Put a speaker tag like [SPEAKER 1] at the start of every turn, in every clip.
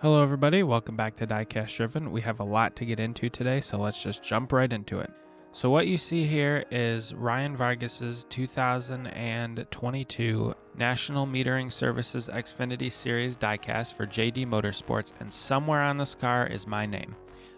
[SPEAKER 1] Hello everybody, welcome back to Diecast Driven. We have a lot to get into today, so let's just jump right into it. So what you see here is Ryan Vargas's 2022 National Metering Services Xfinity Series diecast for JD Motorsports, and somewhere on this car is my name.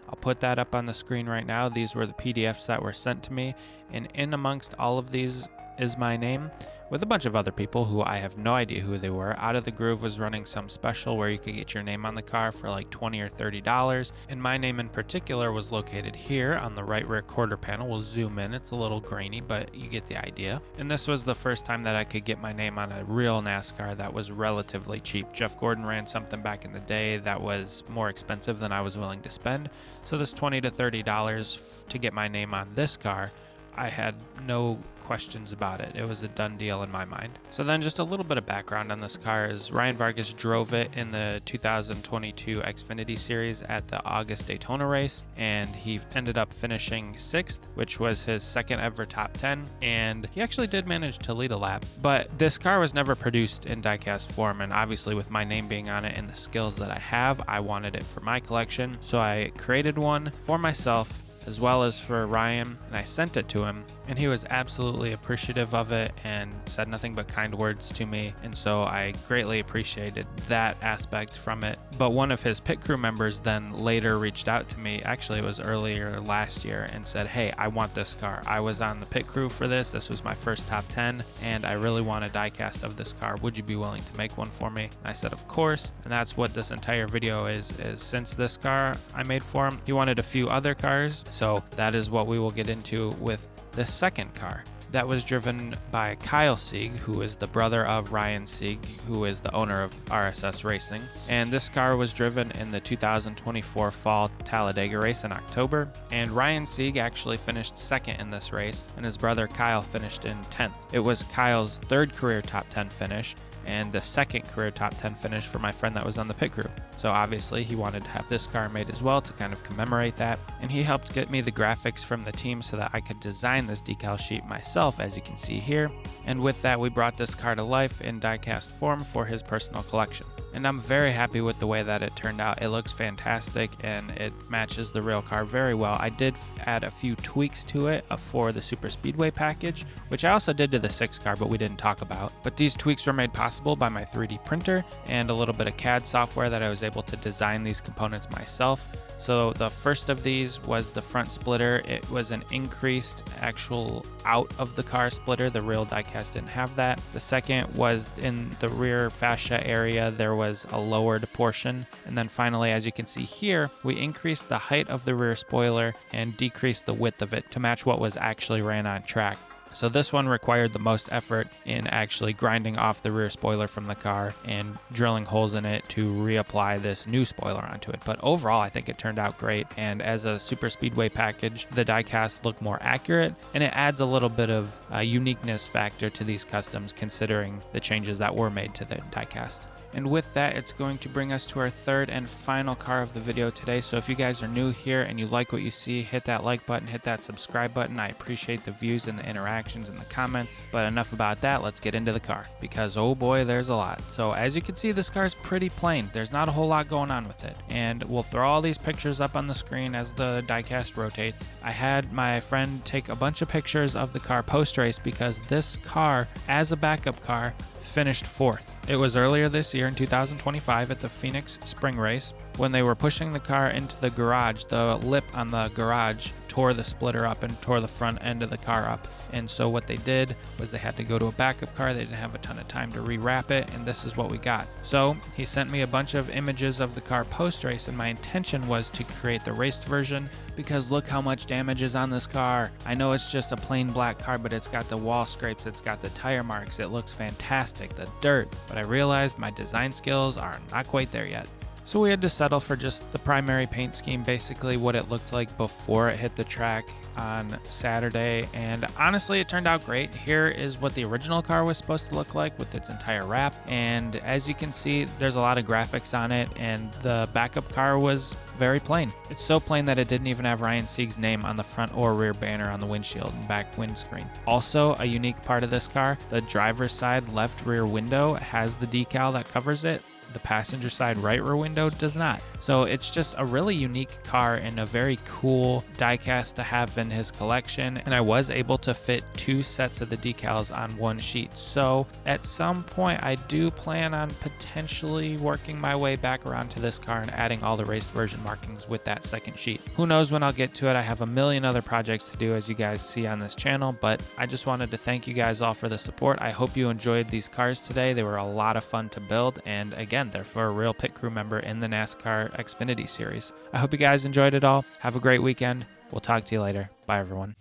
[SPEAKER 1] I'll put that up on the screen right now. These were the PDFs that were sent to me, and in amongst all of these is my name with a bunch of other people who I have no idea who they were. Out of the Groove was running some special where you could get your name on the car for like $20 or $30, and my name in particular was located here on the right rear quarter panel. We'll zoom in, it's a little grainy, but you get the idea. And this was the first time that I could get my name on a real NASCAR that was relatively cheap. Jeff Gordon ran something back in the day that was more expensive than I was willing to spend, so this $20 to $30 to get my name on this car, I had no questions about it. It was a done deal in my mind. So then just a little bit of background on this car is Ryan Vargas drove it in the 2022 Xfinity Series at the August Daytona race, and he ended up finishing 6th, which was his second ever top 10, and he actually did manage to lead a lap. But this car was never produced in diecast form, and obviously with my name being on it and the skills that I have, I wanted it for my collection. So I created one for myself as well as for Ryan, and I sent it to him, and he was absolutely appreciative of it and said nothing but kind words to me, and so I greatly appreciated that aspect from it. But one of his pit crew members then later reached out to me, actually it was earlier last year, and said, hey, I want this car. I was on the pit crew for this was my first top 10, and I really want a diecast of this car. Would you be willing to make one for me? And I said, of course, and that's what this entire video is since this car I made for him, he wanted a few other cars. So that is what we will get into with the second car. That was driven by Kyle Sieg, who is the brother of Ryan Sieg, who is the owner of RSS Racing. And this car was driven in the 2024 Fall Talladega race in October. And Ryan Sieg actually finished second in this race, and his brother Kyle finished in 10th. It was Kyle's third career top 10 finish, and the second career top 10 finish for my friend that was on the pit crew. So obviously he wanted to have this car made as well to kind of commemorate that, and he helped get me the graphics from the team so that I could design this decal sheet myself, as you can see here. And with that, we brought this car to life in diecast form for his personal collection. And I'm very happy with the way that it turned out. It looks fantastic and it matches the real car very well. I did add a few tweaks to it for the Super Speedway package, which I also did to the 6 car, but we didn't talk about. But these tweaks were made possible by my 3D printer and a little bit of CAD software that I was able to design these components myself. So the first of these was the front splitter. It was an increased actual out of the car splitter. The real diecast didn't have that. The second was in the rear fascia area, there was a lowered portion. And then finally, as you can see here, we increased the height of the rear spoiler and decreased the width of it to match what was actually ran on track. So this one required the most effort in actually grinding off the rear spoiler from the car and drilling holes in it to reapply this new spoiler onto it. But overall, I think it turned out great. And as a Super Speedway package, the diecast look more accurate, and it adds a little bit of a uniqueness factor to these customs considering the changes that were made to the diecast. And with that, it's going to bring us to our third and final car of the video today. So if you guys are new here and you like what you see, hit that like button, hit that subscribe button. I appreciate the views and the interactions and the comments. But enough about that, let's get into the car, because oh boy, there's a lot. So as you can see, this car is pretty plain. There's not a whole lot going on with it. And we'll throw all these pictures up on the screen as the diecast rotates. I had my friend take a bunch of pictures of the car post-race because this car, as a backup car, finished 4th. It was earlier this year in 2025 at the Phoenix spring race. When they were pushing the car into the garage, the lip on the garage tore the splitter up and tore the front end of the car up. And so what they did was they had to go to a backup car. They didn't have a ton of time to rewrap it, and this is what we got. So he sent me a bunch of images of the car post-race, and my intention was to create the raced version because look how much damage is on this car. I know it's just a plain black car, but it's got the wall scrapes, it's got the tire marks, it looks fantastic, the dirt. But I realized my design skills are not quite there yet. So we had to settle for just the primary paint scheme, basically what it looked like before it hit the track on Saturday, and honestly it turned out great. Here is what the original car was supposed to look like with its entire wrap, and as you can see, there's a lot of graphics on it, and the backup car was very plain. It's so plain that it didn't even have Ryan Sieg's name on the front or rear banner on the windshield and back windscreen. Also, a unique part of this car, the driver's side left rear window has the decal that covers it. the passenger side right rear window does not. So it's just a really unique car and a very cool diecast to have in his collection. And I was able to fit 2 sets of the decals on one sheet. So at some point I do plan on potentially working my way back around to this car and adding all the race version markings with that second sheet. Who knows when I'll get to it. I have a million other projects to do, as you guys see on this channel, but I just wanted to thank you guys all for the support. I hope you enjoyed these cars today. They were a lot of fun to build, and again, they're for a real pit crew member in the NASCAR Xfinity Series. I hope you guys enjoyed it all. Have a great weekend. We'll talk to you later. Bye, everyone.